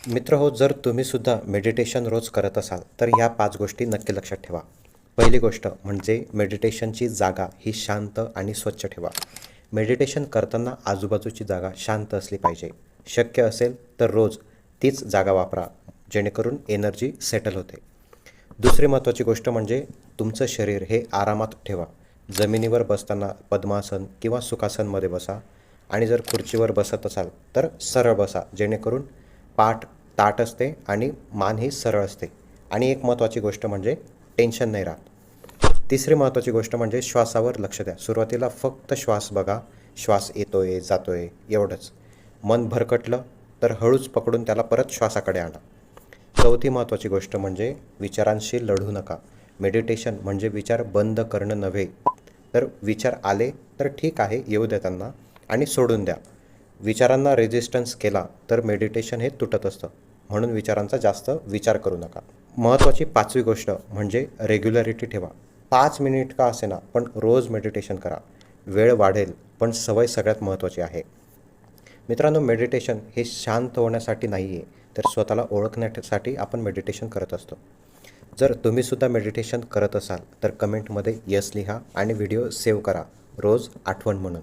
मित्रहो, जर तुम्हीसुद्धा मेडिटेशन रोज करत असाल तर ह्या 5 गोष्टी नक्की लक्षात ठेवा. पहिली गोष्ट म्हणजे मेडिटेशनची जागा ही शांत आणि स्वच्छ ठेवा. मेडिटेशन करताना आजूबाजूची जागा शांत असली पाहिजे. शक्य असेल तर रोज तीच जागा वापरा, जेणेकरून एनर्जी सेटल होते. दुसरी महत्त्वाची गोष्ट म्हणजे तुमचं शरीर हे आरामात ठेवा. जमिनीवर बसताना पद्मासन किंवा सुखासनमध्ये बसा आणि जर खुर्चीवर बसत असाल तर सरळ बसा, जेणेकरून पाठ ताठ असते आणि मान ही सरळ असते. आणि एक महत्त्वाची गोष्ट म्हणजे टेन्शन नाही राहत. तिसरी महत्त्वाची गोष्ट म्हणजे श्वासावर लक्ष द्या. सुरुवातीला फक्त श्वास बघा, श्वास येतोय जातोय एवढंच. मन भरकटलं तर हळूच पकडून त्याला परत श्वासाकडे आणा. चौथी महत्त्वाची गोष्ट म्हणजे विचारांशी लढू नका. मेडिटेशन म्हणजे विचार बंद करणं नव्हे, तर विचार आले तर ठीक आहे, येऊ द्या त्यांना आणि सोडून द्या. विचारांना रेजिस्टन्स केला तर मेडिटेशन हे तुटत असतं. म्हणून विचारांचा जास्त विचार करू नका. महत्त्वाची पाचवी गोष्ट म्हणजे रेग्युलरिटी ठेवा. 5 मिनिट का असेना, पण रोज मेडिटेशन करा. वेळ वाढेल, पण सवय सगळ्यात महत्त्वाची आहे. मित्रांनो, मेडिटेशन हे शांत होण्यासाठी नाही आहे, तर स्वतःला ओळखण्यासाठी आपण मेडिटेशन करत असतो. जर तुम्हीसुद्धा मेडिटेशन करत असाल तर कमेंटमध्ये यस लिहा आणि व्हिडिओ सेव्ह करा, रोज आठवण म्हणून.